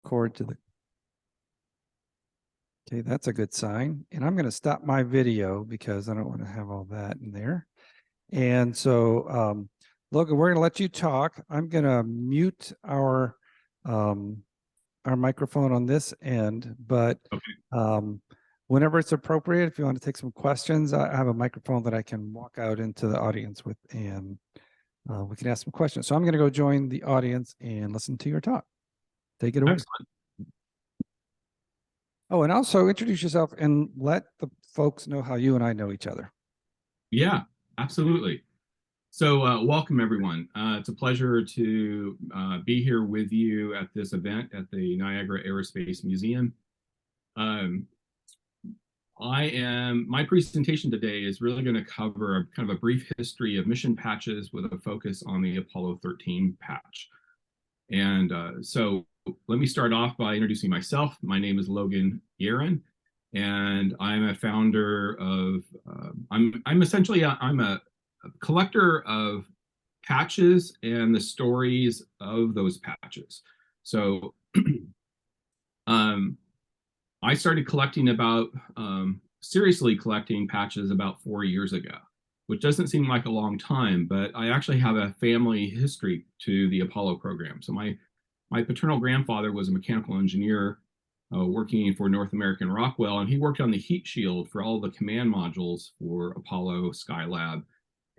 record to the. Okay, that's a good sign. And I'm going to stop my video because I don't want to have all that in there. And so, Logan, we're going to let you talk. I'm going to mute our microphone on this end, but whenever it's appropriate, if you want to take some questions, I have a microphone that I can walk out into the audience with, and we can ask some questions. So I'm going to go join the audience and listen to your talk. Take it away. Excellent. Oh, and also introduce yourself and let the folks know how you and I know each other. Yeah, absolutely. So welcome, everyone. It's a pleasure to be here with you at this event at the Niagara Aerospace Museum. My presentation today is really going to cover kind of a brief history of mission patches with a focus on the Apollo 13 patch. And so let me start off by introducing myself. My name is Logan Jaeren, and I'm a founder of, I'm essentially, I'm a collector of patches and the stories of those patches. So I started collecting seriously collecting patches about 4 years ago, which doesn't seem like a long time, but I actually have a family history to the Apollo program. So my paternal grandfather was a mechanical engineer working for North American Rockwell, and he worked on the heat shield for all the command modules for Apollo Skylab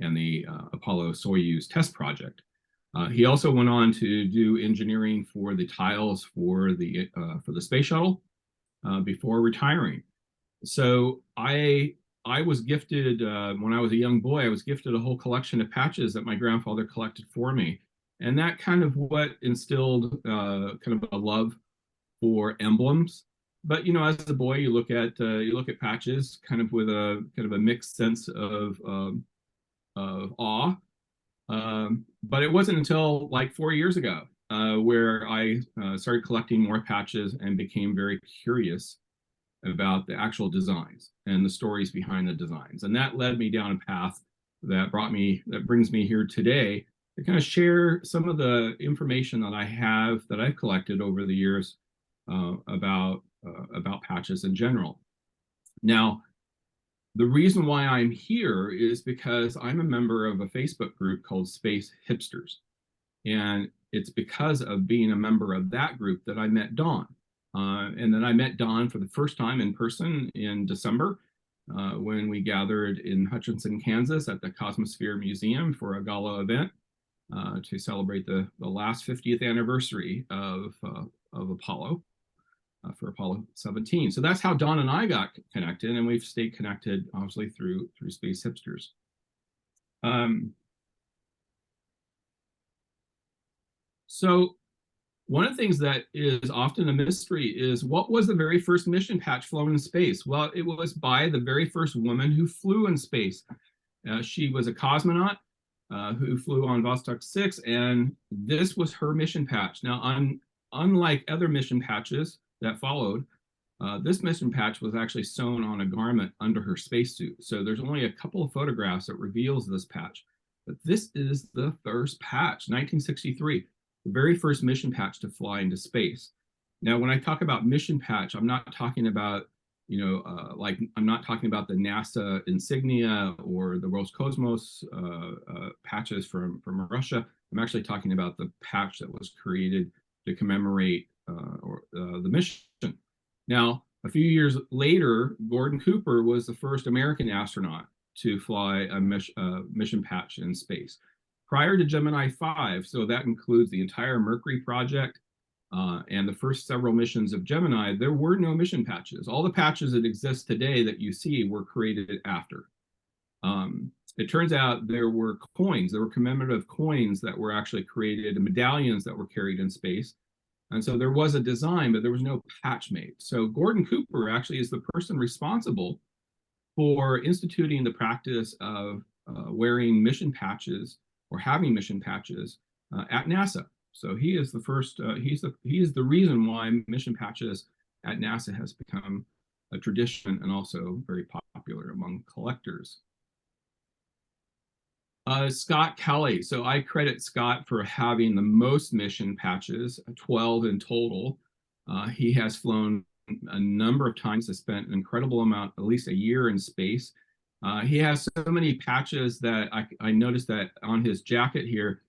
and the Apollo Soyuz test project. He also went on to do engineering for the tiles for the space shuttle before retiring. So I was gifted, when I was a young boy, I was gifted a whole collection of patches that my grandfather collected for me. And that kind of what instilled kind of a love for emblems. But you know, as a boy, you look at patches kind of with a mixed sense of awe. But it wasn't until like 4 years ago where I started collecting more patches and became very curious about the actual designs and the stories behind the designs. And that led me down a path that brings me here today to kind of share some of the information that I've collected over the years about patches in general. Now, the reason why I'm here is because I'm a member of a Facebook group called Space Hipsters. And it's because of being a member of that group that I met Dawn. And then I met Dawn for the first time in person in December when we gathered in Hutchinson, Kansas at the Cosmosphere Museum for a gala event to celebrate the last 50th anniversary of Apollo for Apollo 17. So that's how Dawn and I got connected, and we've stayed connected obviously through Space Hipsters. So one of the things that is often a mystery is what was the very first mission patch flown in space? Well, it was by the very first woman who flew in space. She was a cosmonaut who flew on Vostok 6, and this was her mission patch. Now, unlike other mission patches that followed, this mission patch was actually sewn on a garment under her spacesuit. So there's only a couple of photographs that reveals this patch. But this is the first patch, 1963. The very first mission patch to fly into space. Now, when I talk about mission patch, I'm not talking about, I'm not talking about the NASA insignia or the Roscosmos patches from Russia. I'm actually talking about the patch that was created to commemorate the mission. Now, a few years later, Gordon Cooper was the first American astronaut to fly a mission patch in space. Prior to Gemini 5, so that includes the entire Mercury project and the first several missions of Gemini, there were no mission patches. All the patches that exist today that you see were created after. It turns out there were commemorative coins that were actually created, and medallions that were carried in space. And so there was a design, but there was no patch made. So Gordon Cooper actually is the person responsible for instituting the practice of wearing mission patches or having mission patches at NASA. So he is the first, he is the reason why mission patches at NASA has become a tradition and also very popular among collectors. Scott Kelly. So I credit Scott for having the most mission patches, 12 in total. He has flown a number of times, has spent an incredible amount, at least a year in space. He has so many patches that I noticed that on his jacket here,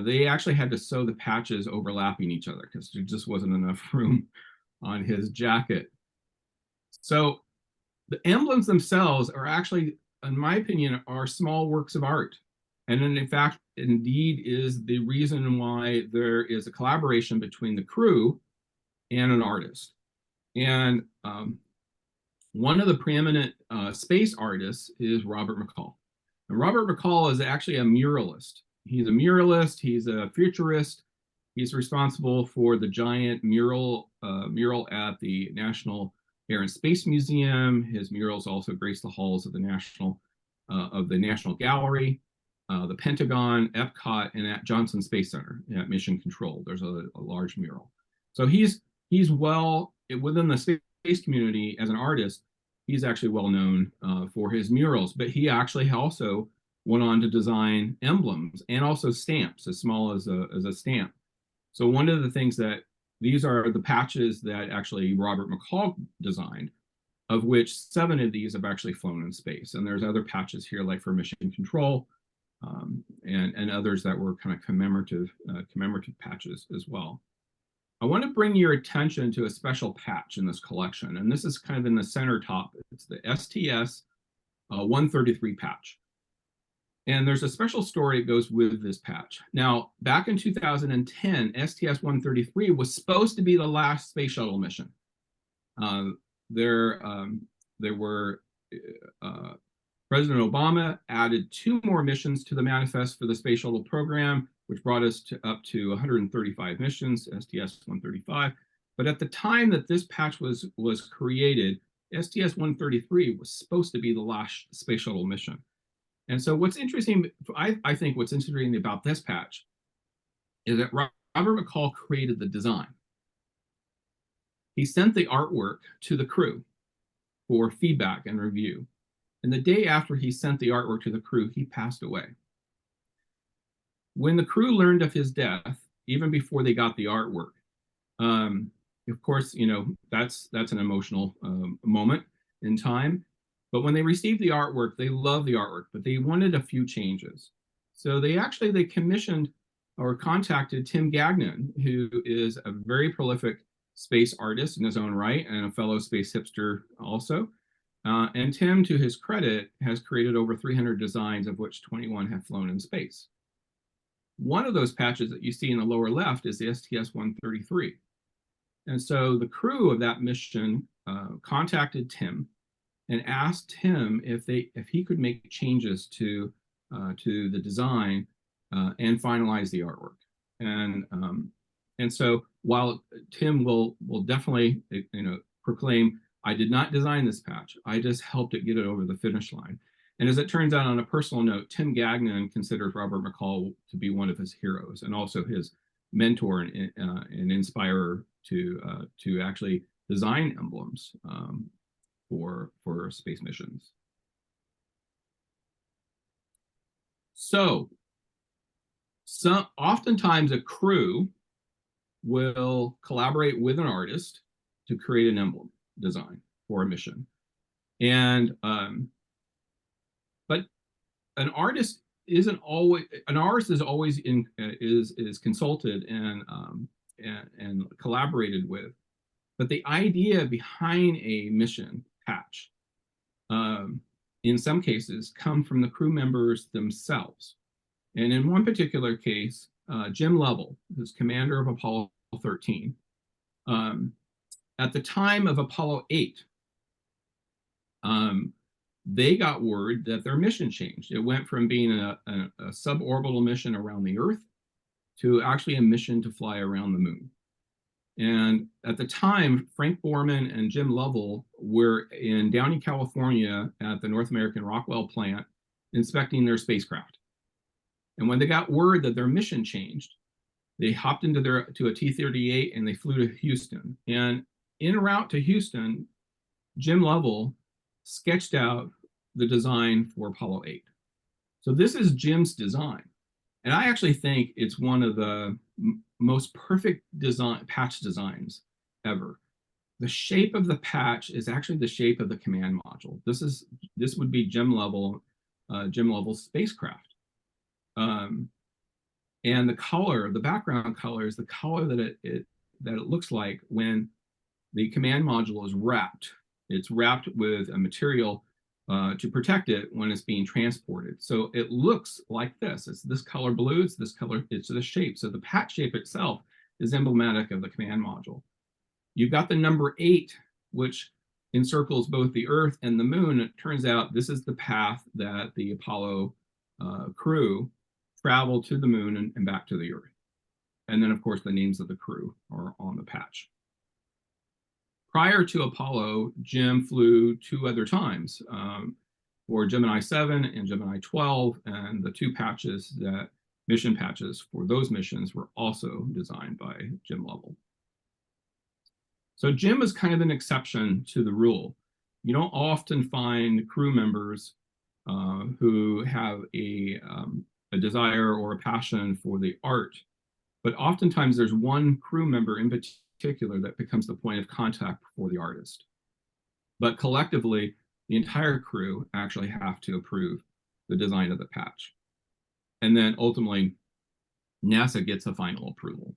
they actually had to sew the patches overlapping each other because there just wasn't enough room on his jacket. So the emblems themselves are actually, in my opinion, are small works of art. And in fact, indeed is the reason why there is a collaboration between the crew and an artist. And one of the preeminent space artists is Robert McCall. And Robert McCall is actually a muralist. He's a muralist, he's a futurist. He's responsible for the giant mural at the National Air and Space Museum. His murals also grace the halls of the National Gallery, the Pentagon, Epcot, and at Johnson Space Center at Mission Control. There's a large mural. So he's well within the space community as an artist. He's actually well known for his murals, but he actually also went on to design emblems and also stamps as small as a stamp. So one of the things that these are the patches that actually Robert McCall designed, of which 7 of these have actually flown in space. And there's other patches here like for Mission Control and others that were kind of commemorative patches as well. I want to bring your attention to a special patch in this collection, and this is kind of in the center top. It's the STS 133 patch. And there's a special story that goes with this patch. Now, back in 2010, STS-133 was supposed to be the last space shuttle mission. President Obama added 2 more missions to the manifest for the space shuttle program, which brought us up to 135 missions, STS-135. But at the time that this patch was created, STS-133 was supposed to be the last space shuttle mission. And so what's interesting, I think what's interesting about this patch is that Robert McCall created the design. He sent the artwork to the crew for feedback and review. And the day after he sent the artwork to the crew, he passed away. When the crew learned of his death, even before they got the artwork, of course, you know, that's an emotional moment in time. But when they received the artwork, they loved the artwork, but they wanted a few changes. So they commissioned or contacted Tim Gagnon, who is a very prolific space artist in his own right and a fellow space hipster also. And Tim, to his credit, has created over 300 designs, of which 21 have flown in space. One of those patches that you see in the lower left is the STS-133. And so the crew of that mission contacted Tim and asked him if he could make changes to the design and finalize the artwork. And so while Tim will definitely proclaim, I did not design this patch, I just helped it get it over the finish line. And as it turns out, on a personal note, Tim Gagnon considers Robert McCall to be one of his heroes and also his mentor and inspirer to actually design emblems for space missions. So oftentimes a crew will collaborate with an artist to create an emblem design for a mission. And but an artist is always is consulted and collaborated with. But the idea behind a mission patch, in some cases, come from the crew members themselves. And in one particular case, Jim Lovell, who's commander of Apollo 13, at the time of Apollo 8, they got word that their mission changed. It went from being a suborbital mission around the Earth to actually a mission to fly around the moon. And at the time, Frank Borman and Jim Lovell were in Downey, California at the North American Rockwell plant inspecting their spacecraft. And when they got word that their mission changed, they hopped into a T-38 and they flew to Houston. And en route to Houston, Jim Lovell sketched out the design for Apollo 8. So this is Jim's design. And I actually think it's one of the most perfect patch designs ever. The shape of the patch is actually the shape of the command module. This would be gym level spacecraft. And the color, the background color, is the color that it looks like when the command module is wrapped. It's wrapped with a material to protect it when it's being transported. So it looks like this. It's this color blue, it's this color, it's the shape. So the patch shape itself is emblematic of the command module. You've got the number 8, which encircles both the Earth and the Moon. It turns out this is the path that the Apollo crew traveled to the Moon and back to the Earth. And then, of course, the names of the crew are on the patch. Prior to Apollo, Jim flew 2 other times for Gemini 7 and Gemini 12, and the 2 patches mission patches for those missions were also designed by Jim Lovell. So Jim is kind of an exception to the rule. You don't often find crew members who have a desire or a passion for the art, but oftentimes there's one crew member in particular that becomes the point of contact for the artist. But collectively, the entire crew actually have to approve the design of the patch. And then ultimately, NASA gets a final approval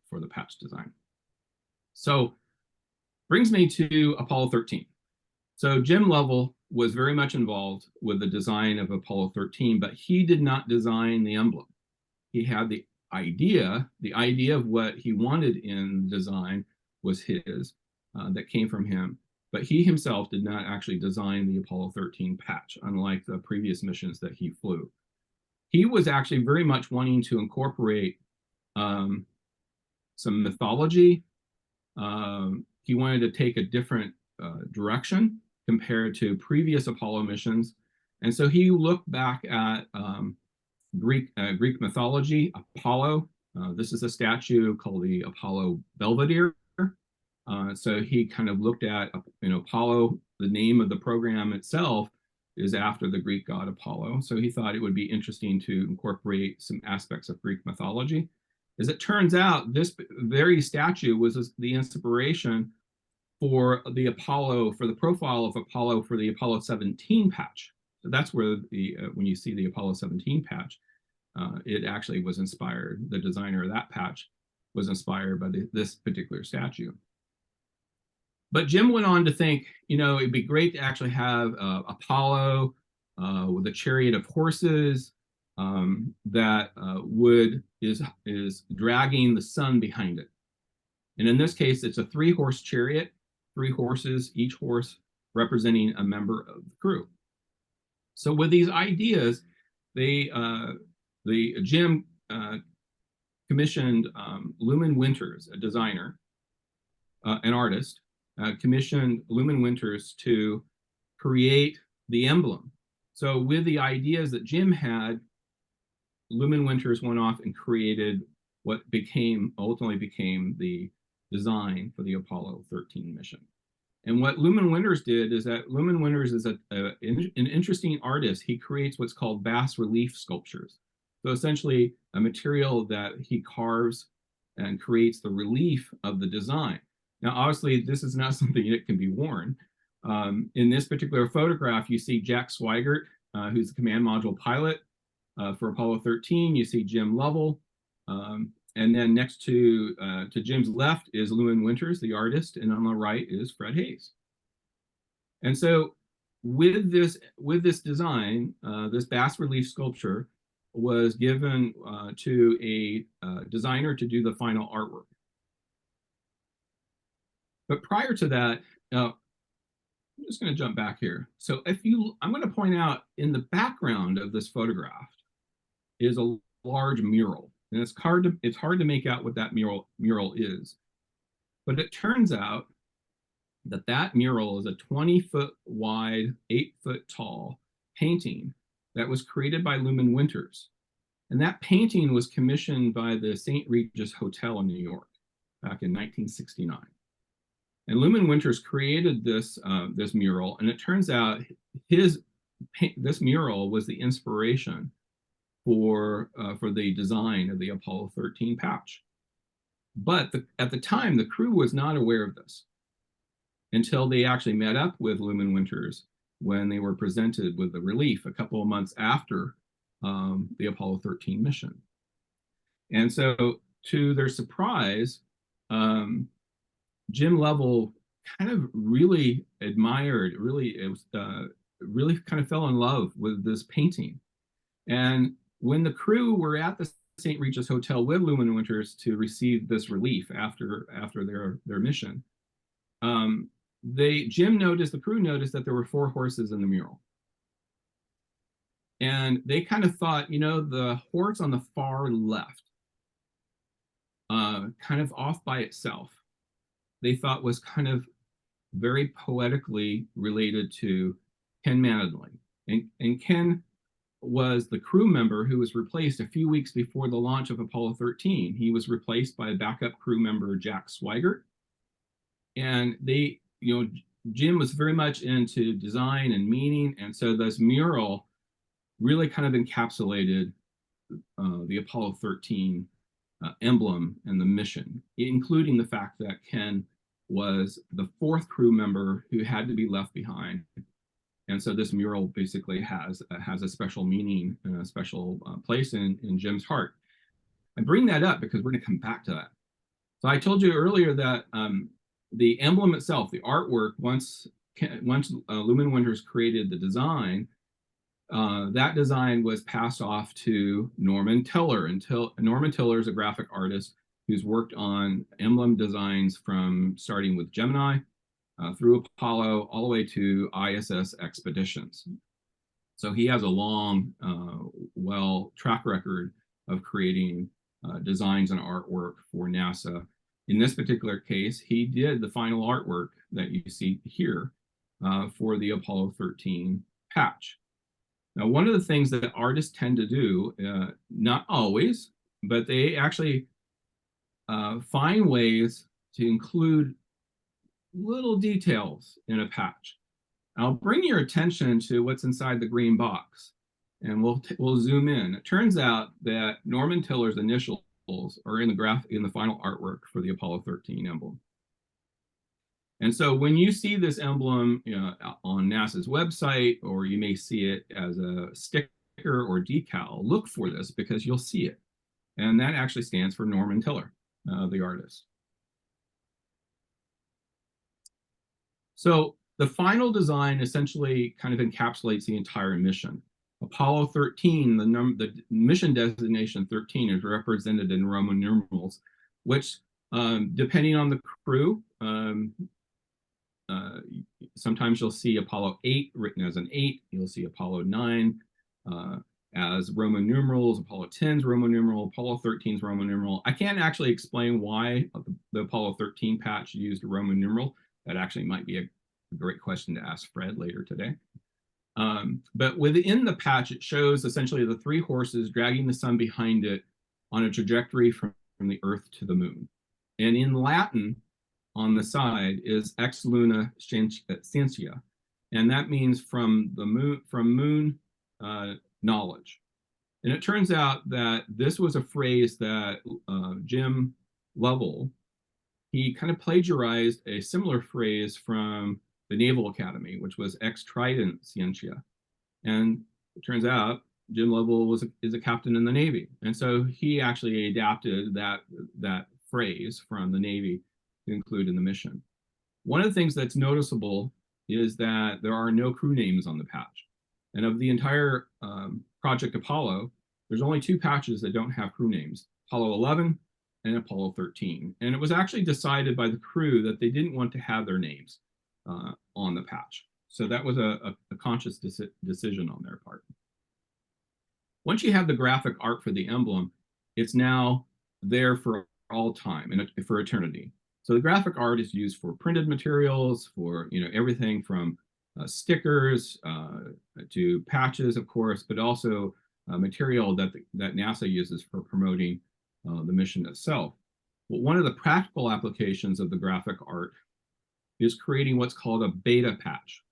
for the patch design. So brings me to Apollo 13. So Jim Lovell was very much involved with the design of Apollo 13, but he did not design the emblem. He had the idea of what he wanted in design was his, that came from him, but he himself did not actually design the Apollo 13 patch, unlike the previous missions that he flew. He was actually very much wanting to incorporate some mythology. He wanted to take a different direction compared to previous Apollo missions. And so he looked back at Greek mythology, Apollo. This is a statue called the Apollo Belvedere. So he kind of looked at, Apollo, the name of the program itself is after the Greek god Apollo. So he thought it would be interesting to incorporate some aspects of Greek mythology. As it turns out, this very statue was the inspiration for the Apollo, for the profile of Apollo for the Apollo 17 patch. So that's where when you see the Apollo 17 patch, it actually was inspired. The designer of that patch was inspired by this particular statue. But Jim went on to think, it'd be great to actually have Apollo with a chariot of horses that is dragging the sun behind it. And in this case, it's a 3-horse chariot, 3 horses, each horse representing a member of the crew. So with these ideas, Jim commissioned Lumen Winters, a designer, an artist, commissioned Lumen Winters to create the emblem. So with the ideas that Jim had, Lumen Winters went off and created what ultimately became the design for the Apollo 13 mission. And what Lumen Winters did is that Lumen Winters is an interesting artist. He creates what's called bas relief sculptures. So essentially a material that he carves and creates the relief of the design. Now, obviously, this is not something that can be worn. In this particular photograph, you see Jack Swigert, who's the command module pilot for Apollo 13. You see Jim Lovell. And then next to Jim's left is Lumen Winters, the artist, and on the right is Fred Hayes. And so with this design, this bas relief sculpture was given to a designer to do the final artwork. But prior to that, I'm just going to jump back here. So I'm going to point out in the background of this photograph is a large mural. And it's hard to make out what that mural is. But it turns out that mural is a 20-foot wide, 8-foot tall painting that was created by Lumen Winters. And that painting was commissioned by the St. Regis Hotel in New York back in 1969. And Lumen Winters created this mural, and it turns out this mural was the inspiration for the design of the Apollo 13 patch. But at the time, the crew was not aware of this until they actually met up with Lumen Winters when they were presented with the relief a couple of months after the Apollo 13 mission. And so, to their surprise, Jim Lovell kind of really admired, really kind of fell in love with this painting. And when the crew were at the St. Regis Hotel with Lumen Winters to receive this relief after their mission, the crew noticed that there were 4 horses in the mural. And they kind of thought, the horse on the far left, kind of off by itself, they thought was kind of very poetically related to Ken Mattingly. And Ken was the crew member who was replaced a few weeks before the launch of Apollo 13. He was replaced by a backup crew member, Jack Swigert. And Jim was very much into design and meaning. And so this mural really kind of encapsulated the Apollo 13 emblem and the mission, including the fact that Ken was the 4th crew member who had to be left behind. And so this mural basically has a special meaning and a special place in Jim's heart. I bring that up because we're going to come back to that. So I told you earlier that the emblem itself, the artwork, once Lumen Winters created the design, that design was passed off to Norman Tiller. Norman Tiller is a graphic artist who's worked on emblem designs from starting with Gemini through Apollo all the way to ISS expeditions. So he has a long, track record of creating designs and artwork for NASA. In this particular case, he did the final artwork that you see here for the Apollo 13 patch. Now, one of the things that artists tend to do, not always, but they actually find ways to include little details in a patch. I'll bring your attention to what's inside the green box, and we'll zoom in. It turns out that Norman Tiller's initials are in the final artwork for the Apollo 13 emblem. And so when you see this emblem on NASA's website, or you may see it as a sticker or decal, look for this because you'll see it. And that actually stands for Norman Tiller, the artist. So the final design essentially kind of encapsulates the entire mission. Apollo 13, the mission designation 13 is represented in Roman numerals, which depending on the crew, sometimes you'll see Apollo 8 written as an 8. You'll see Apollo 9 as Roman numerals, Apollo 10's Roman numeral, Apollo 13's Roman numeral. I can't actually explain why the Apollo 13 patch used a Roman numeral. That actually might be a great question to ask Fred later today. But within the patch, it shows essentially the 3 horses dragging the sun behind it on a trajectory from the Earth to the moon. And in Latin, on the side is ex luna scientia, and that means from moon knowledge. And it turns out that this was a phrase that Jim Lovell, he kind of plagiarized a similar phrase from the Naval Academy, which was ex trident scientia. And it turns out Jim Lovell is a captain in the Navy, and so he actually adapted that phrase from the Navy to include in the mission. One of the things that's noticeable is that there are no crew names on the patch. And of the entire Project Apollo, there's only 2 patches that don't have crew names, Apollo 11 and Apollo 13. And it was actually decided by the crew that they didn't want to have their names on the patch. So that was a conscious decision on their part. Once you have the graphic art for the emblem, it's now there for all time and for eternity. So the graphic art is used for printed materials, for everything from stickers to patches, of course, but also material that NASA uses for promoting the mission itself. But one of the practical applications of the graphic art is creating what's called a beta patch.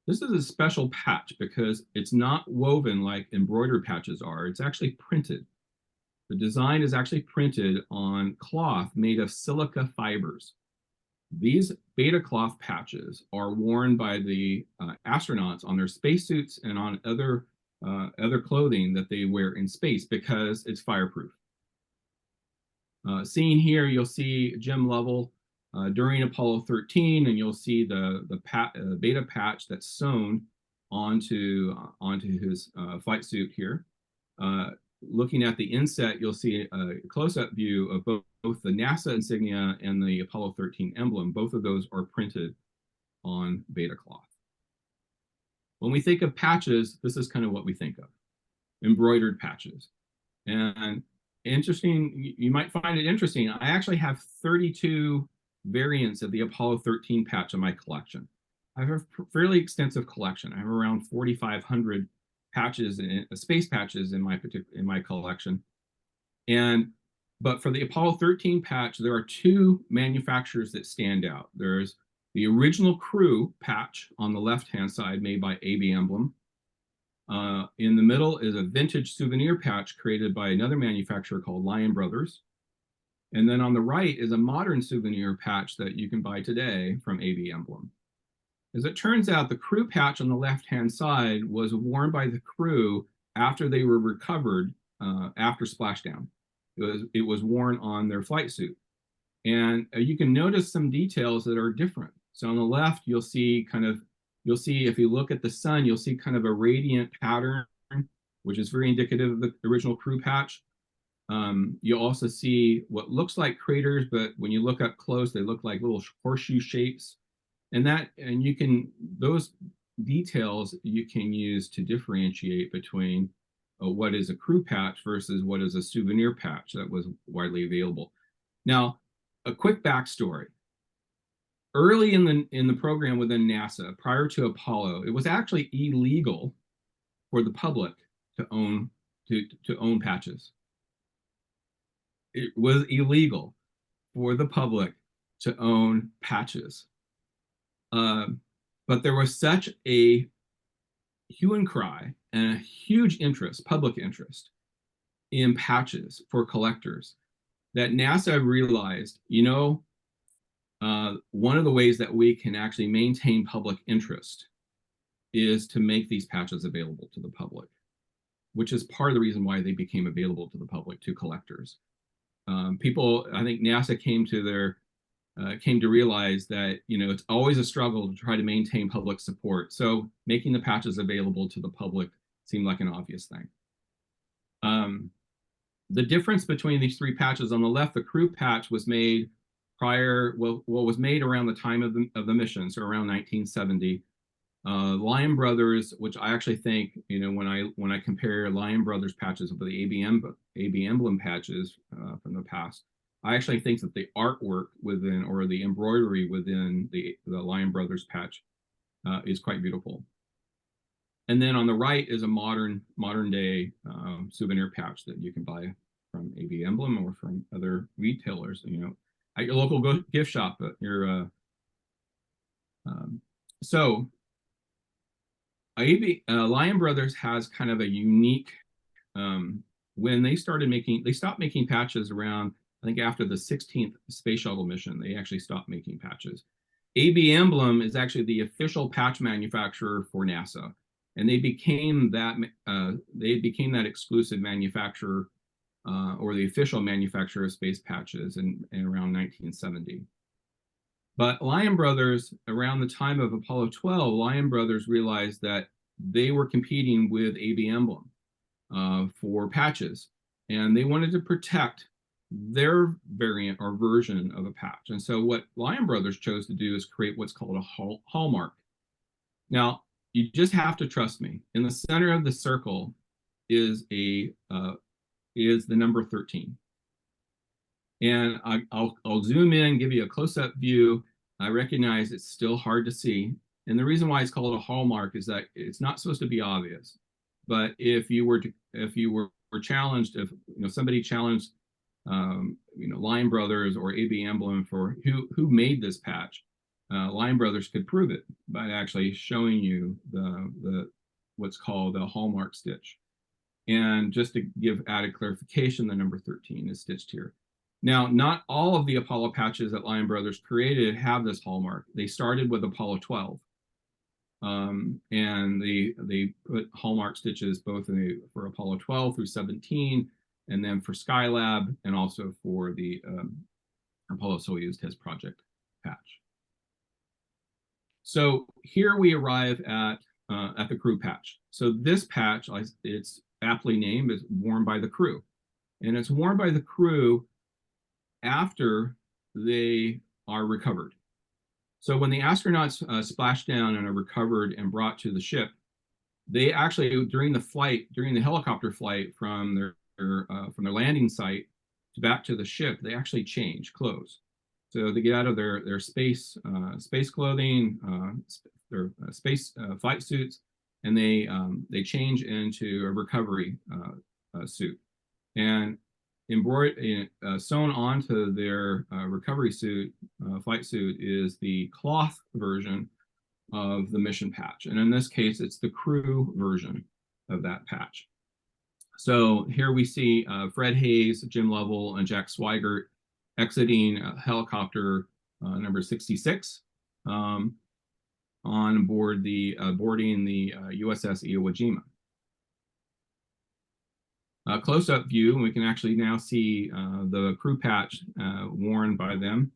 This is a special patch because it's not woven like embroidered patches are. It's actually printed. The design is actually printed on cloth made of silica fibers. These beta cloth patches are worn by the astronauts on their spacesuits and on other clothing that they wear in space because it's fireproof. Seen here, you'll see Jim Lovell during Apollo 13, and you'll see the beta patch that's sewn onto his flight suit here. Looking at the inset, you'll see a close-up view of both the NASA insignia and the Apollo 13 emblem. Both of those are printed on beta cloth. When we think of patches, this is kind of what we think of: embroidered patches. And interesting, you might find it interesting, I actually have 32 variants of the Apollo 13 patch in my collection. I have a fairly extensive collection. I have around 4,500 patches, space patches in my collection. But for the Apollo 13 patch, there are two manufacturers that stand out. There's the original crew patch on the left-hand side, made by AB Emblem. In the middle is a vintage souvenir patch created by another manufacturer called Lion Brothers. And then on the right is a modern souvenir patch that you can buy today from AB Emblem. As it turns out, the crew patch on the left-hand side was worn by the crew after they were recovered after splashdown. It was worn on their flight suit. And you can notice some details that are different. So on the left, you'll see if you look at the sun, you'll see kind of a radiant pattern, which is very indicative of the original crew patch. You'll also see what looks like craters, but when you look up close, they look like little horseshoe shapes. Those details you can use to differentiate between what is a crew patch versus what is a souvenir patch that was widely available. Now, a quick backstory. Early in the program within NASA, prior to Apollo, it was actually illegal for the public to own patches. It was illegal for the public to own patches. But there was such a hue and cry and a huge interest, public interest, in patches for collectors that NASA realized, one of the ways that we can actually maintain public interest is to make these patches available to the public, which is part of the reason why they became available to the public, to collectors. I think NASA came to realize that it's always a struggle to try to maintain public support. So making the patches available to the public seemed like an obvious thing. The difference between these three patches on the left, the crew patch was made was made around the time of the mission, so around 1970. Lion Brothers, which I actually think, when I compare Lion Brothers patches with the AB Emblem patches from the past, I actually think that the artwork within, or the embroidery within the Lion Brothers patch is quite beautiful. And then on the right is a modern day souvenir patch that you can buy from AB Emblem or from other retailers, at your local gift shop. Lion Brothers has kind of a unique, when they stopped making patches around, I think after the 16th space shuttle mission, they actually stopped making patches. AB Emblem is actually the official patch manufacturer for NASA, and they became that exclusive manufacturer, or the official manufacturer of space patches in around 1970. But Lion Brothers, around the time of Apollo 12, Lion Brothers realized that they were competing with AB Emblem for patches, and they wanted to protect their variant or version of a patch. And so what Lion Brothers chose to do is create what's called a hallmark. Now, you just have to trust me. In the center of the circle is the number 13. And I'll zoom in, give you a close-up view. I recognize it's still hard to see. And the reason why it's called a hallmark is that it's not supposed to be obvious. But if you were challenged, if somebody challenged Lion Brothers or AB Emblem for who made this patch, Lion Brothers could prove it by actually showing you what's called a hallmark stitch. And just to give added clarification, the number 13 is stitched here. Now, not all of the Apollo patches that Lion Brothers created have this hallmark. They started with Apollo 12. And they put hallmark stitches both for Apollo 12 through 17, and then for Skylab, and also for the Apollo Soyuz test project patch. So here we arrive at the crew patch. So this patch, it's aptly named, is worn by the crew. And it's worn by the crew after they are recovered. So when the astronauts splash down and are recovered and brought to the ship, they actually, during the helicopter flight from their landing site back to the ship, they actually change clothes. So they get out of their space clothing, their space flight suits, and they change into a recovery suit. And sewn onto their recovery suit, flight suit, is the cloth version of the mission patch. And in this case, it's the crew version of that patch. So here we see Fred Hayes, Jim Lovell, and Jack Swigert exiting helicopter number 66 on board boarding the USS Iwo Jima. A close-up view, and we can actually now see the crew patch worn by them.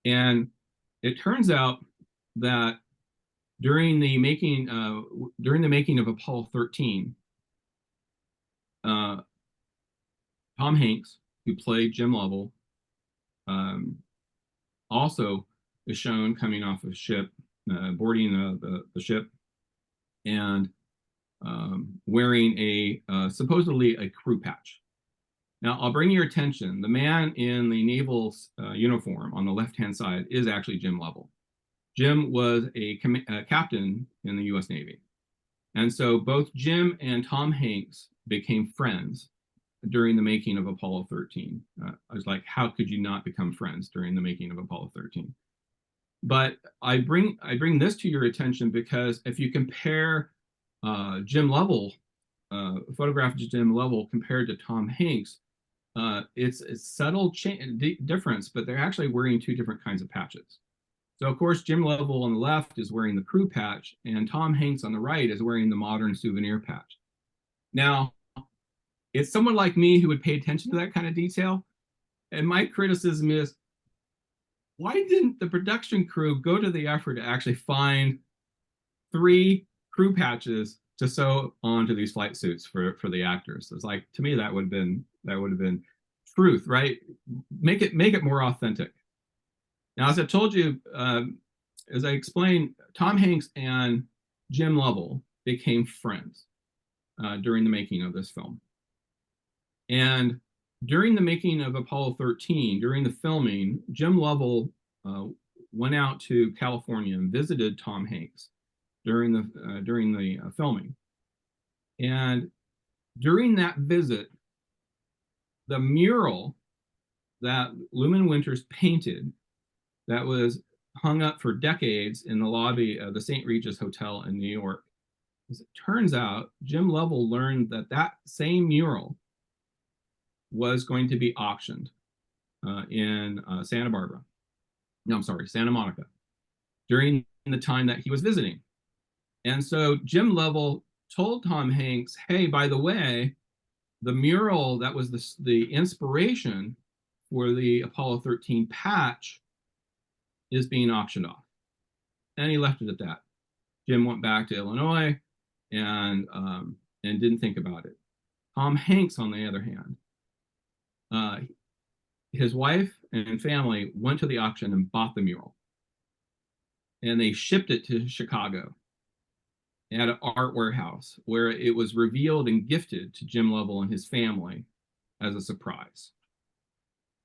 And it turns out that during the making of Apollo 13, Tom Hanks, who played Jim Lovell, also is shown coming off a ship, boarding the ship, and wearing supposedly a crew patch. Now, I'll bring your attention, the man in the naval uniform on the left-hand side is actually Jim Lovell. Jim was a captain in the US Navy. And so both Jim and Tom Hanks became friends during the making of Apollo 13. I was like, how could you not become friends during the making of Apollo 13? But I bring this to your attention because if you compare Jim Lovell, photograph of Jim Lovell compared to Tom Hanks, it's a subtle difference, but they're actually wearing two different kinds of patches. So of course, Jim Lovell on the left is wearing the crew patch, and Tom Hanks on the right is wearing the modern souvenir patch. Now, it's someone like me who would pay attention to that kind of detail. And my criticism is, why didn't the production crew go to the effort to actually find 3 crew patches to sew onto these flight suits for the actors? It's like, to me, that would have been truth, right? Make it more authentic. Now, as I told you, as I explained, Tom Hanks and Jim Lovell became friends during the making of this film. And during the making of Apollo 13, during the filming, Jim Lovell went out to California and visited Tom Hanks during the filming. And during that visit, the mural that Lumen Winters painted, that was hung up for decades in the lobby of the St. Regis Hotel in New York, as it turns out, Jim Lovell learned that that same mural was going to be auctioned in Santa Monica, during the time that he was visiting. And so Jim Lovell told Tom Hanks, hey, by the way, the mural that was the inspiration for the Apollo 13 patch is being auctioned off. And he left it at that. Jim went back to Illinois and didn't think about it. Tom Hanks, on the other hand, his wife and family went to the auction and bought the mural. And they shipped it to Chicago at an art warehouse where it was revealed and gifted to Jim Lovell and his family as a surprise.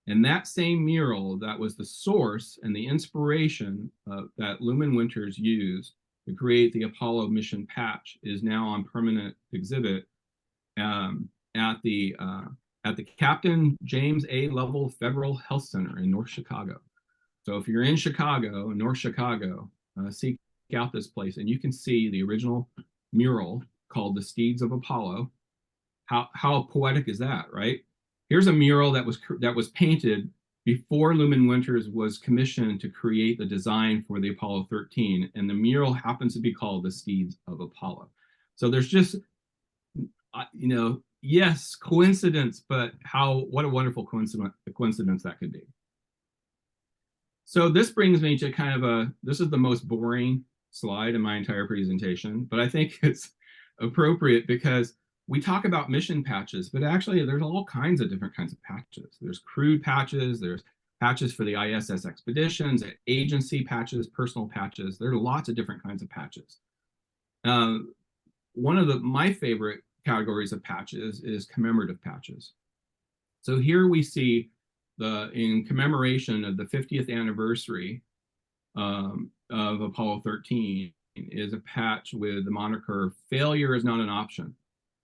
And that same mural that was the source and the inspiration that Lumen Winters used to create the Apollo mission patch is now on permanent exhibit at the Captain James A. Lovell Federal Health Center in North Chicago. So if you're in North Chicago, seek out this place, and you can see the original mural called The Steeds of Apollo. How poetic is that, right? Here's a mural that was painted before Lumen Winters was commissioned to create the design for the Apollo 13, and the mural happens to be called The Steeds of Apollo. So there's just, yes, coincidence, but what a wonderful coincidence that could be. So this brings me to this is the most boring slide in my entire presentation, but I think it's appropriate because we talk about mission patches, but actually there's all kinds of different kinds of patches. There's crewed patches, there's patches for the ISS expeditions, agency patches, personal patches. There are lots of different kinds of patches. One of my favorite categories of patches is commemorative patches. So here we see in commemoration of the 50th anniversary of Apollo 13 is a patch with the moniker "Failure is not an option."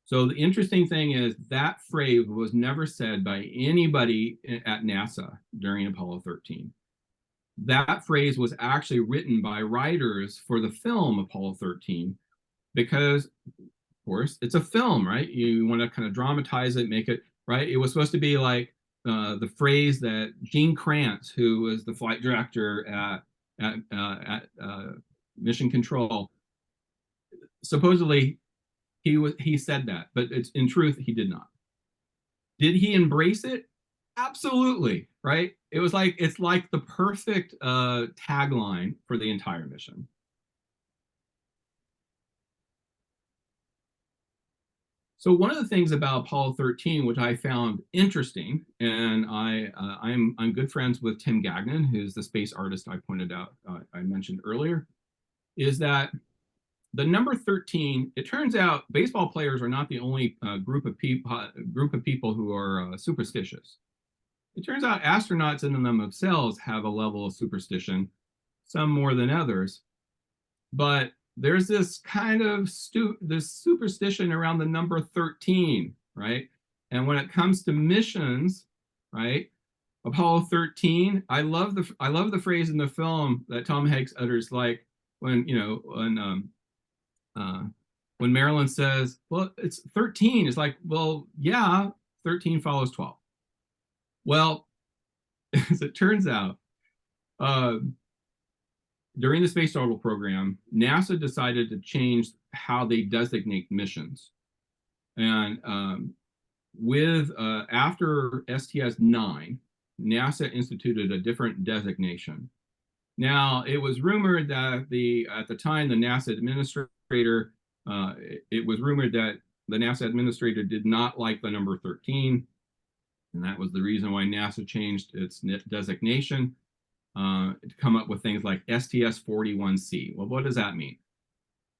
So the interesting thing is that phrase was never said by anybody at NASA during Apollo 13. That phrase was actually written by writers for the film Apollo 13 because, of course, it's a film, right? You want to kind of dramatize it, make it, right? It was supposed to be like the phrase that Gene Kranz, who was the flight director at Mission Control, supposedly he said that, but in truth he did not. Did he embrace it? Absolutely, right? It's like the perfect tagline for the entire mission. So one of the things about Apollo 13, which I found interesting, and I'm good friends with Tim Gagnon, who's the space artist I mentioned earlier, is that the number 13, it turns out baseball players are not the only group of people who are superstitious. It turns out astronauts in and of themselves have a level of superstition, some more than others. But there's this kind of this superstition around the number 13, right? And when it comes to missions, right? Apollo 13, I love the phrase in the film that Tom Hanks utters, like when Marilyn says, well, it's 13. It's like, well, yeah, 13 follows 12. Well, as it turns out, during the Space Shuttle program, NASA decided to change how they designate missions. And after STS-9, NASA instituted a different designation. Now, it was rumored that at the time, the NASA administrator, it was rumored that the NASA administrator did not like the number 13, and that was the reason why NASA changed its designation to come up with things like STS-41C. Well, what does that mean?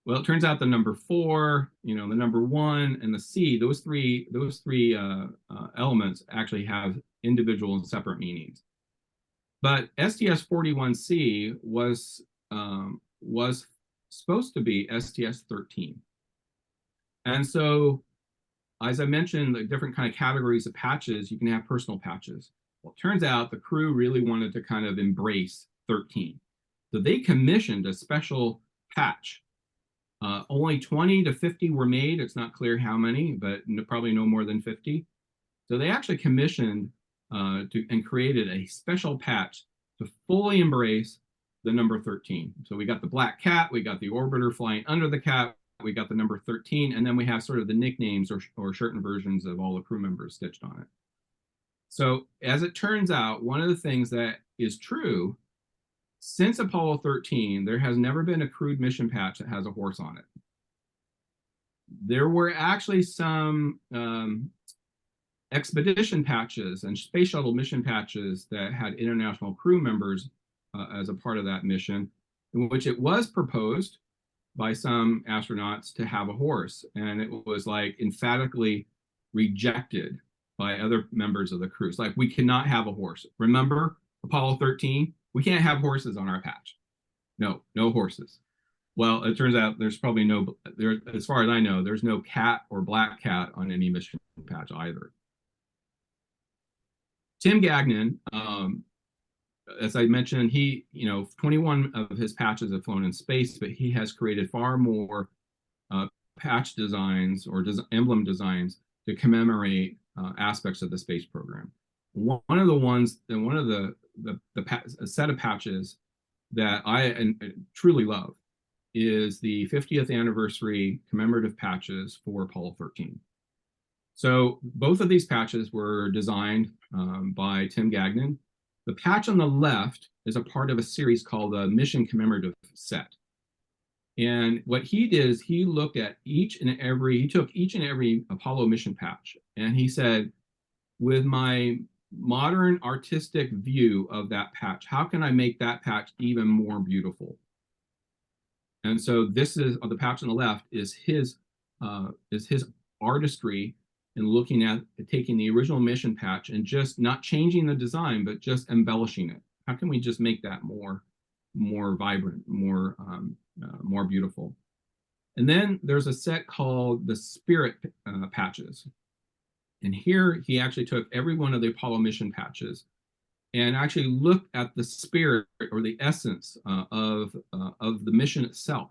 Well, it turns out the number 4, the number 1, and the C, those three elements actually have individual and separate meanings. But STS-41C was supposed to be STS-13. And so, as I mentioned, the different kind of categories of patches, you can have personal patches. Well, it turns out the crew really wanted to kind of embrace 13. So they commissioned a special patch. Only 20 to 50 were made. It's not clear how many, but probably no more than 50. So they actually commissioned and created a special patch to fully embrace the number 13. So we got the black cat, we got the orbiter flying under the cat, we got the number 13, and then we have sort of the nicknames or certain versions of all the crew members stitched on it. So as it turns out, one of the things that is true, since Apollo 13, there has never been a crewed mission patch that has a horse on it. There were actually some expedition patches and space shuttle mission patches that had international crew members as a part of that mission, in which it was proposed by some astronauts to have a horse, and it was like emphatically rejected by other members of the crew. It's like, we cannot have a horse. Remember Apollo 13? We can't have horses on our patch. No horses. Well, it turns out there's probably as far as I know, there's no cat or black cat on any mission patch either. Tim Gagnon, as I mentioned, 21 of his patches have flown in space, but he has created far more patch designs or emblem designs to commemorate aspects of the space program. One of the ones, and one of the set of patches that I truly love is the 50th anniversary commemorative patches for Apollo 13. So both of these patches were designed by Tim Gagnon. The patch on the left is a part of a series called the Mission Commemorative Set. And what he did is he looked at he took each and every Apollo mission patch, and he said, with my modern artistic view of that patch, how can I make that patch even more beautiful? And so this is the patch on the left is his artistry in looking at taking the original mission patch and just not changing the design, but just embellishing it. How can we just make that more vibrant, more beautiful? And then there's a set called the Spirit patches. And here he actually took every one of the Apollo mission patches and actually looked at the spirit or the essence of the mission itself.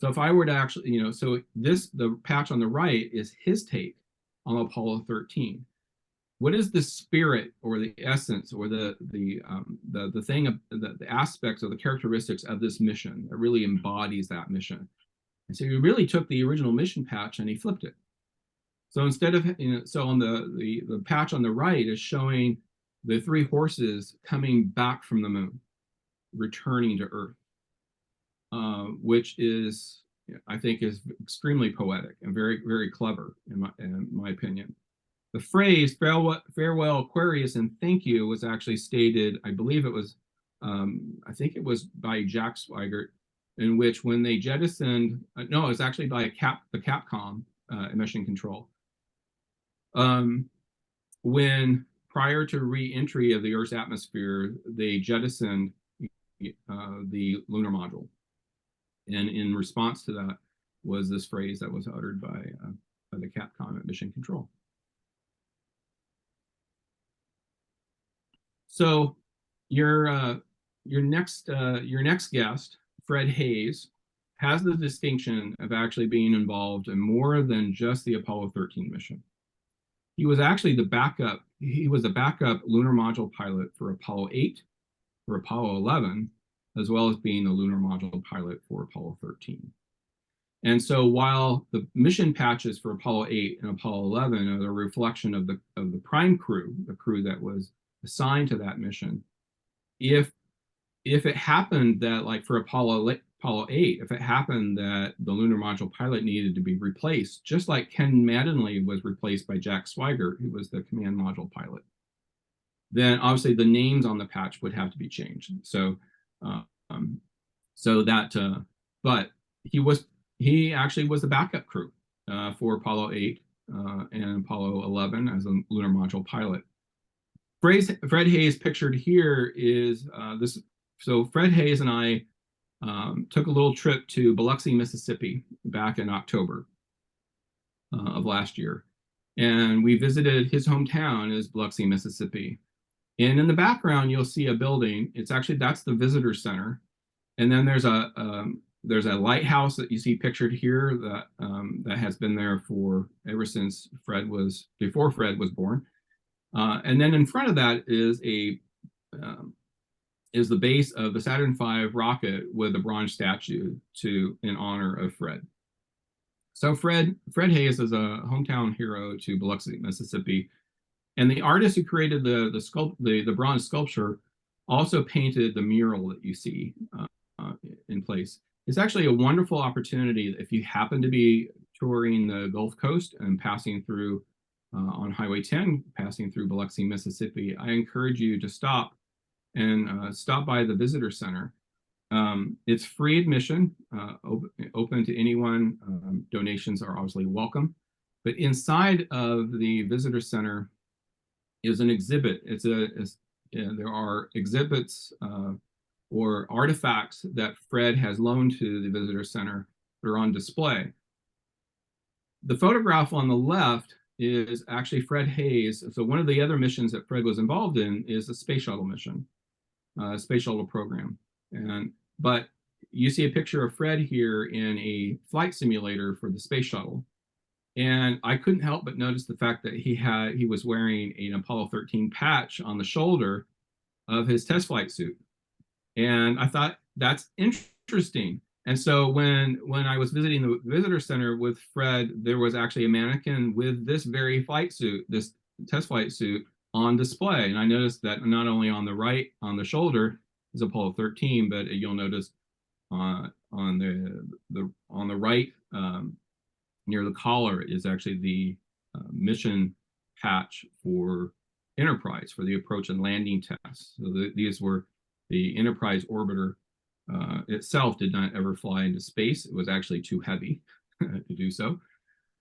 So if I were to actually, so the patch on the right is his take on Apollo 13. What is the spirit or the essence or the thing, the aspects or the characteristics of this mission that really embodies that mission? And so he really took the original mission patch and he flipped it. So instead of, so on the patch on the right is showing the three horses coming back from the moon, returning to Earth, which is, I think, is extremely poetic and very, very clever in my opinion. The phrase "farewell Aquarius and thank you" was actually stated, I believe it was, I think it was by Jack Swigert, in which when they jettisoned, no, it was actually by the Capcom Mission Control. When prior to re-entry of the Earth's atmosphere, they jettisoned the lunar module. And in response to that was this phrase that was uttered by the Capcom at Mission Control. So your next guest, Fred Hayes, has the distinction of actually being involved in more than just the Apollo 13 mission. He was actually the backup lunar module pilot for Apollo 8, for Apollo 11, as well as being the lunar module pilot for Apollo 13. And so while the mission patches for Apollo 8 and Apollo 11 are a reflection of the prime crew, the crew that was assigned to that mission, if it happened that, like for Apollo 8, if it happened that the lunar module pilot needed to be replaced, just like Ken Mattingly was replaced by Jack Swigert, who was the command module pilot, then obviously the names on the patch would have to be changed. But he actually was the backup crew for Apollo 8 and Apollo 11 as a lunar module pilot. Fred Hayes pictured here is this. So Fred Hayes and I took a little trip to Biloxi, Mississippi back in October of last year. And we visited his hometown is Biloxi, Mississippi. And in the background, you'll see a building. That's the visitor center. And then there's a lighthouse that you see pictured here that has been there ever since before Fred was born. And then in front of that is the base of the Saturn V rocket with a bronze statue in honor of Fred. So Fred Hayes is a hometown hero to Biloxi, Mississippi, and the artist who created the bronze sculpture also painted the mural that you see in place. It's actually a wonderful opportunity if you happen to be touring the Gulf Coast and passing through on Highway 10, passing through Biloxi, Mississippi. I encourage you to stop by the visitor center. It's free admission, open to anyone. Donations are obviously welcome. But inside of the visitor center is an exhibit. There are exhibits or artifacts that Fred has loaned to the visitor center that are on display. The photograph on the left is actually Fred Hayes. So one of the other missions that Fred was involved in is the space shuttle mission, space shuttle program. But you see a picture of Fred here in a flight simulator for the space shuttle. And I couldn't help but notice the fact that he was wearing an Apollo 13 patch on the shoulder of his test flight suit. And I thought that's interesting. And so when I was visiting the visitor center with Fred, there was actually a mannequin with this very flight suit, this test flight suit, on display. And I noticed that not only on the right, on the shoulder, is Apollo 13, but you'll notice on the right, near the collar, is actually the mission patch for Enterprise, for the approach and landing tests. So these were the Enterprise orbiter itself did not ever fly into space. It was actually too heavy to do so.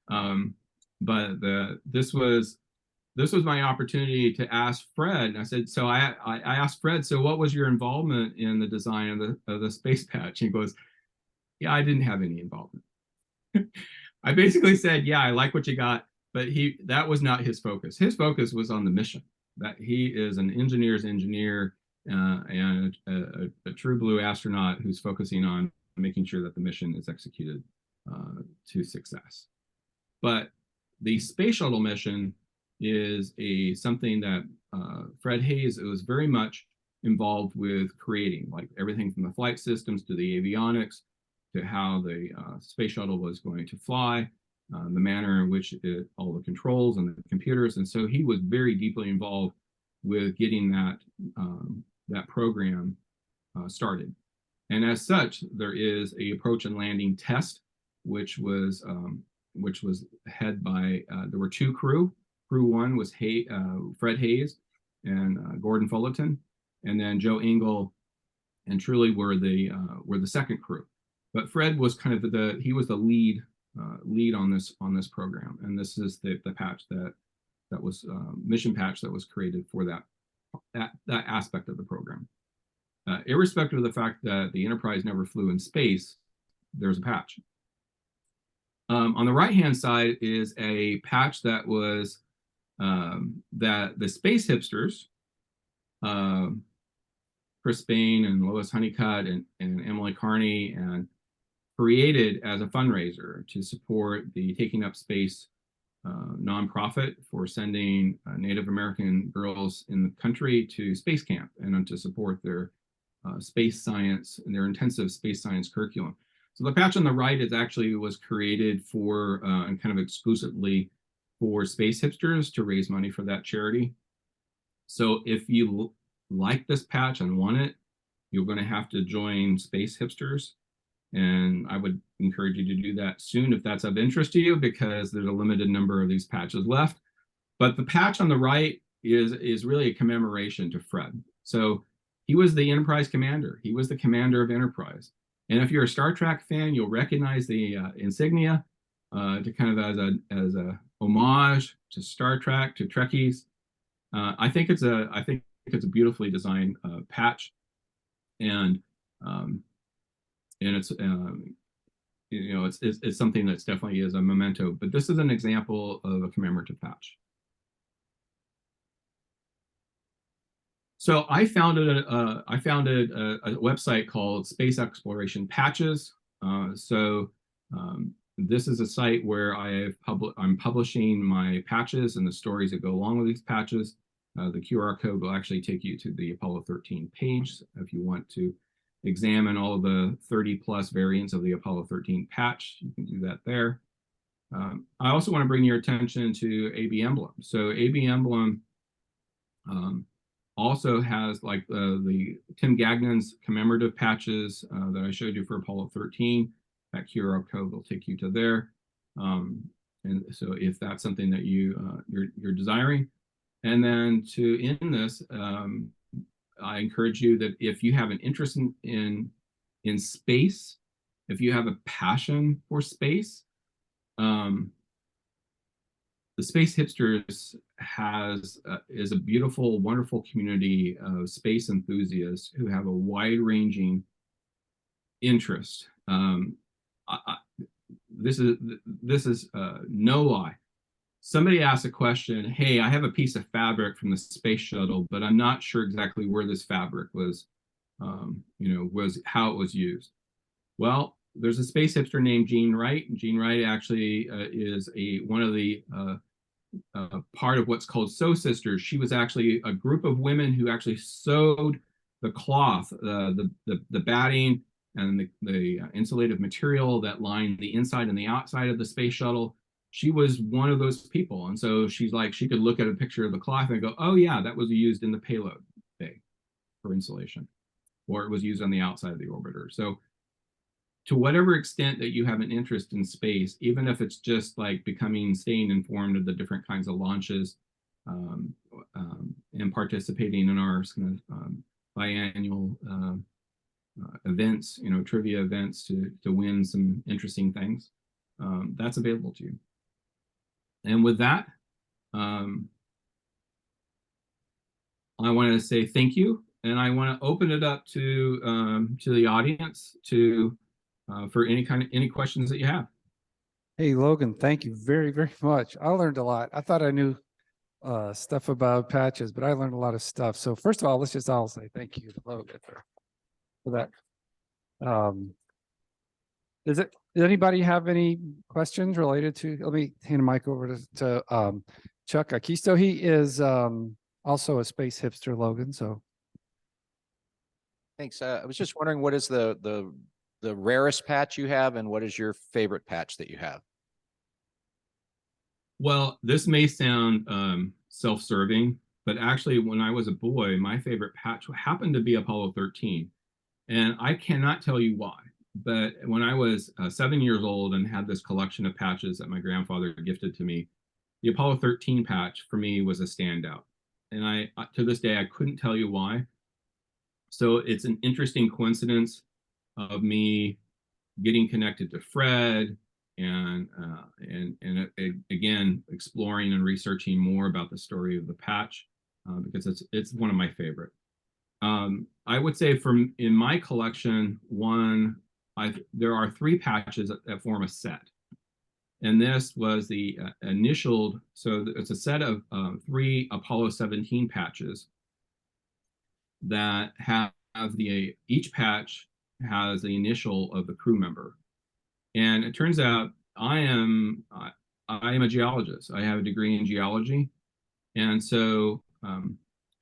But this was my opportunity to ask Fred. And I said, so I asked Fred, so what was your involvement in the design of the space patch? And he goes, yeah, I didn't have any involvement. I basically said, yeah, I like what you got, but that was not his focus. His focus was on the mission. That he is an engineer's engineer and a true blue astronaut who's focusing on making sure that the mission is executed to success. But the space shuttle mission is something that Fred Hayes was very much involved with creating, like everything from the flight systems to the avionics to how the space shuttle was going to fly, the manner in which all the controls and the computers. And so he was very deeply involved with getting that program started. And as such, there is a approach and landing test, which was head by, there were two crew. Crew one was Fred Hayes and Gordon Fullerton, and then Joe Engel and Truly were the second crew. But Fred was kind of he was the lead on this program, and this is the patch that was mission patch that was created for that aspect of the program. Irrespective of the fact that the Enterprise never flew in space, there's a patch. On the right-hand side is a patch that was that the space hipsters, Chris Bain and Lois Honeycutt and Emily Carney, and created as a fundraiser to support the Taking Up Space nonprofit for sending Native American girls in the country to space camp and to support their space science and their intensive space science curriculum. So the patch on the right was created for and kind of exclusively for space hipsters to raise money for that charity. So if you like this patch and want it, you're going to have to join Space Hipsters. And I would encourage you to do that soon if that's of interest to you, because there's a limited number of these patches left. But the patch on the right is really a commemoration to Fred. So he was the Enterprise commander. He was the commander of Enterprise. And if you're a Star Trek fan, you'll recognize the insignia to kind of as a homage to Star Trek, to Trekkies. I think it's a beautifully designed patch, and it's it's something that's definitely is a memento. But this is an example of a commemorative patch. So I founded a website called Space Exploration Patches. This is a site where I'm publishing my patches and the stories that go along with these patches. The QR code will actually take you to the Apollo 13 page if you want to examine all of the 30+ variants of the Apollo 13 patch. You can do that there. I also want to bring your attention to AB Emblem. So AB Emblem also has like the Tim Gagnon's commemorative patches that I showed you for Apollo 13. That QR code will take you to there. And so if that's something that you're desiring. And then to end this, I encourage you that if you have an interest in space, if you have a passion for space, the Space Hipsters is a beautiful, wonderful community of space enthusiasts who have a wide-ranging interest. This is no lie. Somebody asked a question, hey, I have a piece of fabric from the space shuttle, but I'm not sure exactly where this fabric was, was how it was used. Well, there's a space hipster named Jean Wright. Jean Wright actually is one of the part of what's called Sew Sisters. She was actually a group of women who actually sewed the cloth, the batting, and the insulative material that lined the inside and the outside of the space shuttle. She was one of those people, and so she's like, she could look at a picture of the cloth and go, "Oh yeah, that was used in the payload bay for insulation, or it was used on the outside of the orbiter." So to whatever extent that you have an interest in space, even if it's just like staying informed of the different kinds of launches, and participating in our kind of biannual events, trivia events to win some interesting things, that's available to you. And with that, I want to say thank you, and I want to open it up to the audience for any questions that you have. Hey, Logan, thank you very, very much. I learned a lot. I thought I knew stuff about patches, but I learned a lot of stuff. So first of all, let's just all say thank you to Logan for that. Does anybody have any questions related to, let me hand the mic over to Chuck Akisto. He is also a space hipster, Logan. So thanks. I was just wondering, what is the rarest patch you have, and what is your favorite patch that you have? Well, this may sound self-serving, but actually when I was a boy, my favorite patch happened to be Apollo 13. And I cannot tell you why, but when I was 7 years old and had this collection of patches that my grandfather gifted to me, the Apollo 13 patch for me was a standout. And to this day, I couldn't tell you why. So it's an interesting coincidence of me getting connected to Fred and again, exploring and researching more about the story of the patch, because it's one of my favorite. I would say in my collection, there are 3 patches that form a set. And this was the initialed, so it's a set of 3 Apollo 17 patches that have each patch has the initial of the crew member. And it turns out I am a geologist. I have a degree in geology. And so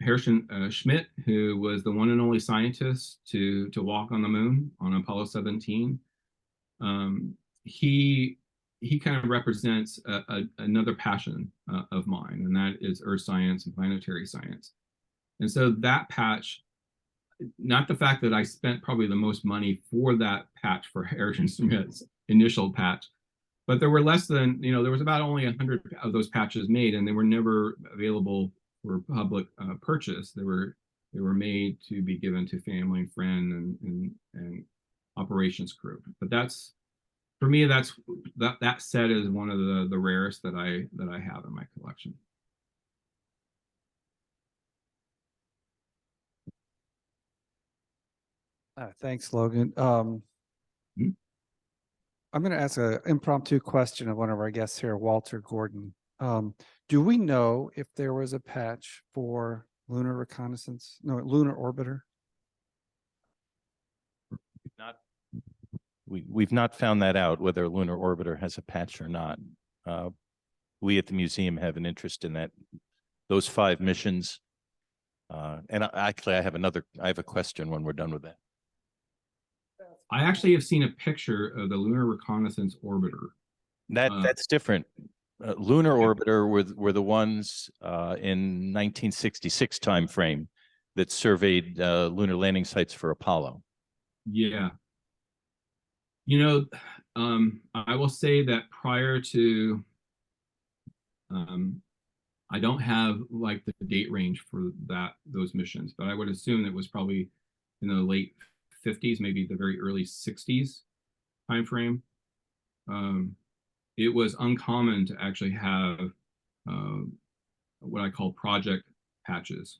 Harrison Schmitt, who was the one and only scientist to walk on the moon on Apollo 17, he kind of represents another passion of mine, and that is earth science and planetary science. And so that patch, not the fact that I spent probably the most money for that patch for Harrison Schmitt's initial patch, but there were less than, there was about only 100 of those patches made, and they were never available for public purchase. They were made to be given to family and friend and operations crew. But for me, that set is one of the rarest that I have in my collection. Thanks, Logan. I'm going to ask an impromptu question of one of our guests here, Walter Gordon. Do we know if there was a patch for lunar orbiter? We've not found that out, whether a lunar orbiter has a patch or not. We at the museum have an interest in those 5 missions. And actually, I have a question when we're done with that. I actually have seen a picture of the Lunar Reconnaissance Orbiter. That's different. Lunar Orbiter were the ones in 1966 timeframe that surveyed lunar landing sites for Apollo. Yeah. I will say that prior to, I don't have like the date range for those missions, but I would assume it was probably in the late 50s, maybe the very early 60s timeframe. It was uncommon to actually have what I call project patches,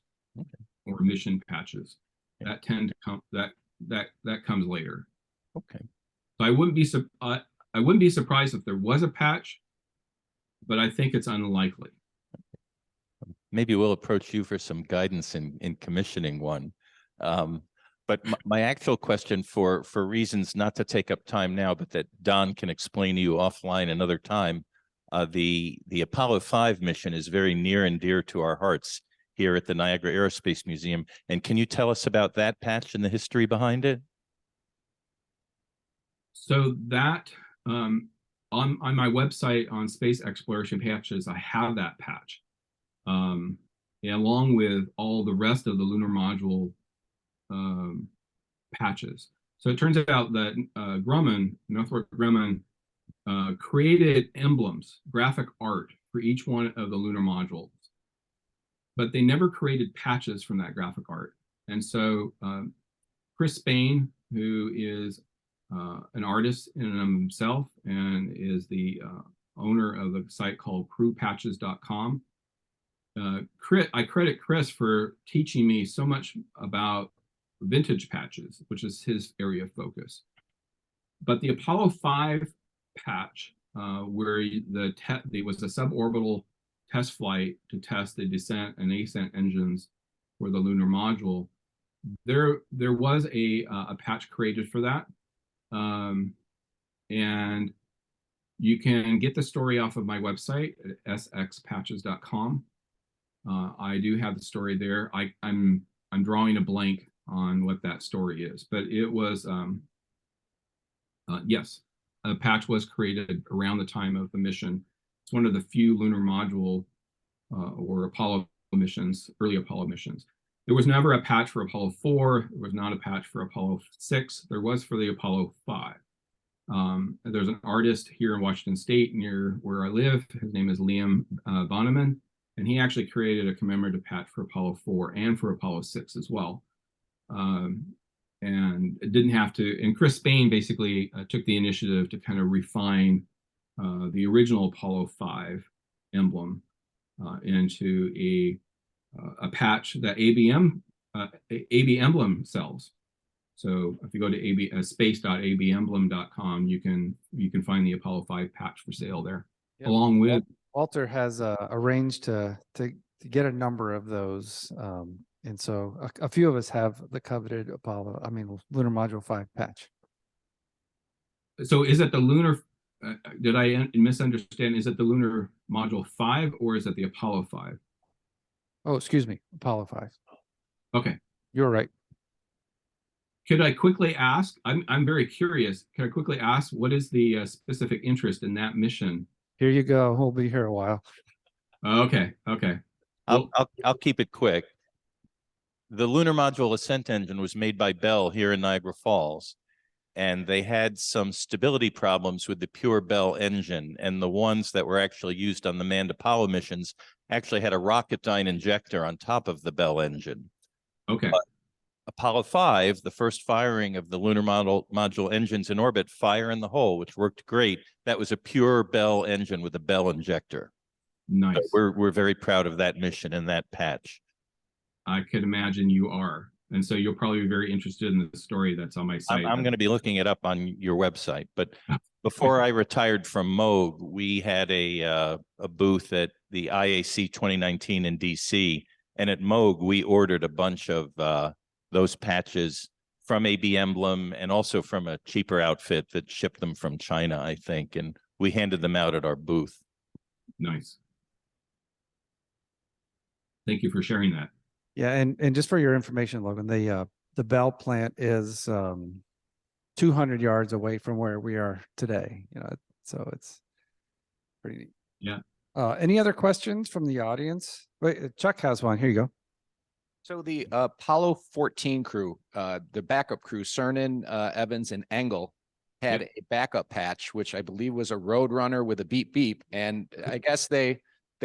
or mission patches. Okay. That tend to come that comes later. Okay. So I wouldn't be surprised if there was a patch, but I think it's unlikely. Maybe we'll approach you for some guidance in commissioning one. But my actual question, for reasons not to take up time now, but that Don can explain to you offline another time, the Apollo 5 mission is very near and dear to our hearts here at the Niagara Aerospace Museum. And can you tell us about that patch and the history behind it? So that on my website on space exploration patches, I have that patch, along with all the rest of the lunar module patches. So it turns out that Northrop Grumman, created emblems, graphic art for each one of the lunar modules, but they never created patches from that graphic art. And so Chris Spain, who is an artist in himself and is the owner of a site called crewpatches.com, I credit Chris for teaching me so much about vintage patches, which is his area of focus. But the Apollo 5 patch, where there was a suborbital test flight to test the descent and ascent engines for the lunar module, there was a patch created for that. And you can get the story off of my website at sxpatches.com. I do have the story there. I'm drawing a blank on what that story is, but it was yes, a patch was created around the time of the mission. It's one of the few lunar module or Apollo missions, early Apollo missions. There was never a patch for Apollo 4. There was not a patch for Apollo 6. There was for the Apollo 5. There's an artist here in Washington State near where I live. His name is Liam Bonneman, and he actually created a commemorative patch for Apollo 4 and for Apollo 6 as well. And it didn't have to, and Chris Spain basically took the initiative to kind of refine the original Apollo 5 emblem into a patch that AB emblem sells. So if you go to space.abemblem.com, you can find the Apollo 5 patch for sale there, Yep. along with Walter has arranged to get a number of those. And so a few of us have the coveted Lunar Module 5 patch. So is it the lunar, did I misunderstand? Is it the Lunar Module 5 or is it the Apollo 5? Oh, excuse me, Apollo 5. Okay. You're right. Could I quickly ask, I'm very curious, can I quickly ask what is the specific interest in that mission? Here you go. We'll be here a while. Okay. Well, I'll keep it quick. The Lunar Module Ascent Engine was made by Bell here in Niagara Falls, and they had some stability problems with the pure Bell engine, and the ones that were actually used on the manned Apollo missions actually had a Rocketdyne injector on top of the Bell engine. okay. But Apollo 5, the first firing of the Lunar Module engines in orbit, fire in the hole, which worked great. That was a pure Bell engine with a Bell injector. Nice. So we're very proud of that mission and that patch. I could imagine you are. And so you'll probably be very interested in the story that's on my site. I'm going to be looking it up on your website. But before I retired from Moog, we had a booth at the IAC 2019 in DC. And at Moog, we ordered a bunch of those patches from AB Emblem and also from a cheaper outfit that shipped them from China, I think. And we handed them out at our booth. Nice. Thank you for sharing that. Yeah, and just for your information, Logan, the Bell plant is 200 yards away from where we are today. So it's pretty neat. Yeah. Any other questions from the audience? Wait, Chuck has one. Here you go. So the Apollo 14 crew, the backup crew, Cernan, Evans, and Engel, had a backup patch, which I believe was a Roadrunner with a beep beep. And I guess they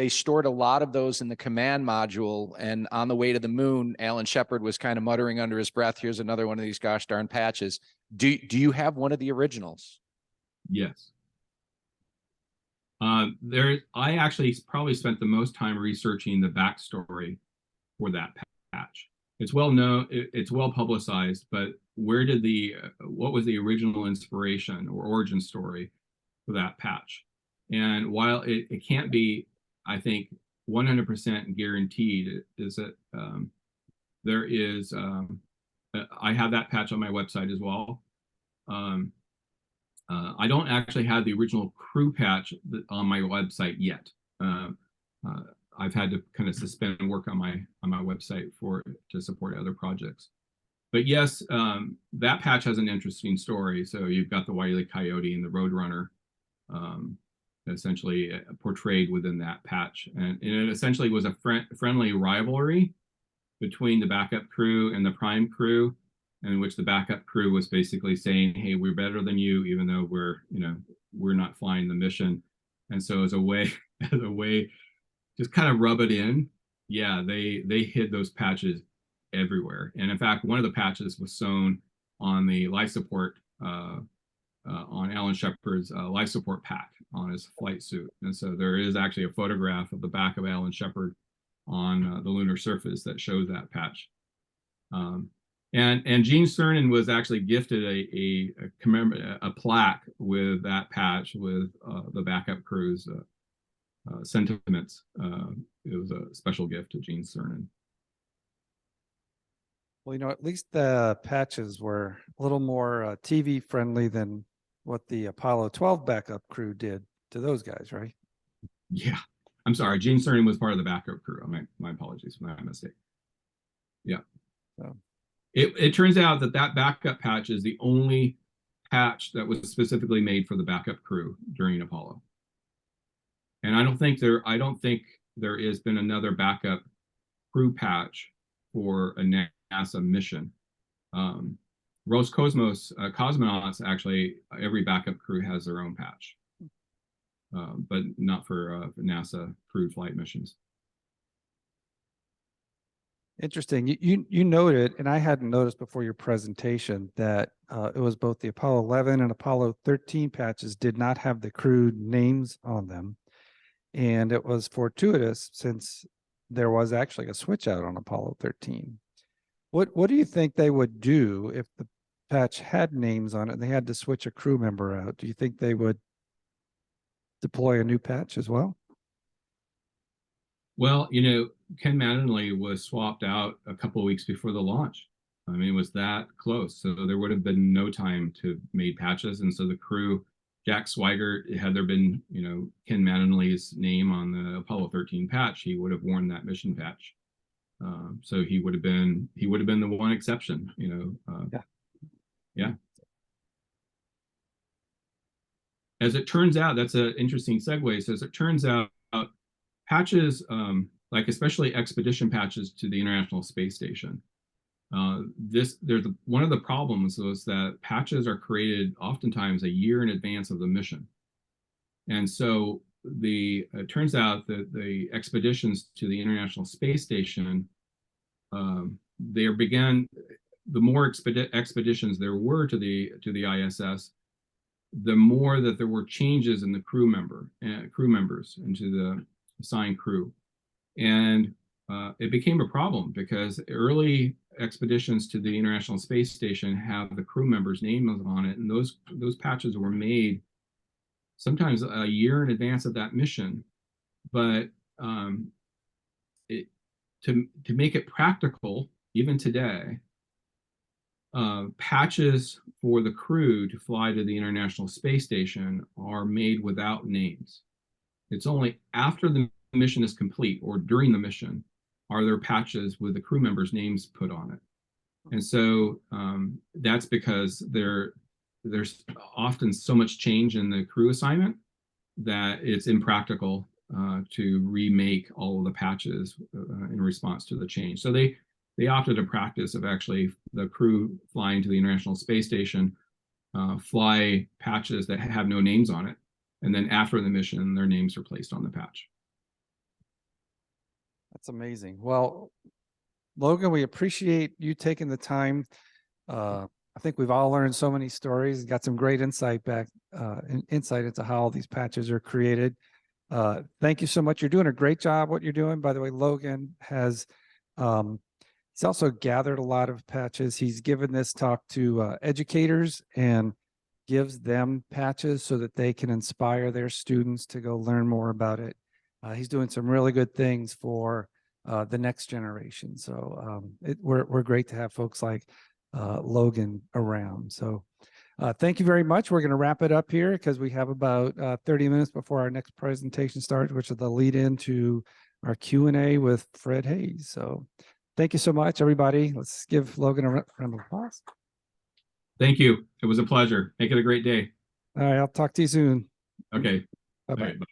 stored a lot of those in the command module. And on the way to the moon, Alan Shepard was kind of muttering under his breath, here's another one of these gosh darn patches. Do you have one of the originals? Yes. I actually probably spent the most time researching the backstory for that patch. It's well known, it's well publicized, but what was the original inspiration or origin story for that patch? And while it can't be, I think, 100% guaranteed, is that there is I have that patch on my website as well. I don't actually have the original crew patch on my website yet. I've had to kind of suspend work on my website to support other projects. But yes, that patch has an interesting story. So you've got the Wile E. Coyote and the Roadrunner essentially portrayed within that patch. And it essentially was a friendly rivalry between the backup crew and the prime crew, in which the backup crew was basically saying, hey, we're better than you, even though we're not flying the mission. And so as a way, just kind of rub it in. Yeah, they hid those patches everywhere. And in fact, one of the patches was sewn on the life support, on Alan Shepard's life support pack on his flight suit. And so there is actually a photograph of the back of Alan Shepard on the lunar surface that shows that patch. And Gene Cernan was actually gifted a plaque with that patch with the backup crew's sentiments. It was a special gift to Gene Cernan. Well, at least the patches were a little more TV friendly than what the Apollo 12 backup crew did to those guys, right? Yeah, I'm sorry. Gene Cernan was part of the backup crew. My apologies for that mistake. Yeah. So. It turns out that backup patch is the only patch that was specifically made for the backup crew during Apollo. And I don't think there has been another backup crew patch for a NASA mission. Roscosmos cosmonauts, actually, every backup crew has their own patch, but not for NASA crewed flight missions. Interesting. You noted, and I hadn't noticed before your presentation, that it was both the Apollo 11 and Apollo 13 patches did not have the crew names on them. And it was fortuitous since there was actually a switch out on Apollo 13. What do you think they would do if the patch had names on it and they had to switch a crew member out? Do you think they would deploy a new patch as well? Well, Ken Mattingly was swapped out a couple of weeks before the launch. I mean, it was that close. So there would have been no time to make patches. And so the crew, Jack Swigert, had there been, Ken Mattingly's name on the Apollo 13 patch, he would have worn that mission patch. So he would have been the one exception, Yeah. As it turns out, that's an interesting segue. So as it turns out, patches, like especially expedition patches to the International Space Station, one of the problems was that patches are created oftentimes a year in advance of the mission. And so it turns out that the expeditions to the International Space Station, the more expeditions there were to the ISS, the more that there were changes in the crew members into the assigned crew. And it became a problem because early expeditions to the International Space Station have the crew members' names on it, and those patches were made sometimes a year in advance of that mission. But to make it practical, even today, patches for the crew to fly to the International Space Station are made without names. It's only after the mission is complete or during the mission are there patches with the crew members' names put on it. And so that's because there's often so much change in the crew assignment that it's impractical to remake all of the patches in response to the change. So they opted a practice of actually the crew flying to the International Space Station, fly patches that have no names on it. And then after the mission, their names are placed on the patch. That's amazing. Well, Logan, we appreciate you taking the time. I think we've all learned so many stories, got some great insight into how all these patches are created. Thank you so much. You're doing a great job what you're doing. By the way, Logan has he's also gathered a lot of patches. He's given this talk to educators and gives them patches so that they can inspire their students to go learn more about it. He's doing some really good things for the next generation. So we're great to have folks like Logan around. So thank you very much. We're going to wrap it up here because we have about 30 minutes before our next presentation starts, which is the lead into our Q&A with Fred Hayes. So thank you so much, everybody. Let's give Logan a round of applause. Thank you. It was a pleasure. Make it a great day. All right, I'll talk to you soon. Okay. Bye-bye. All right, bye.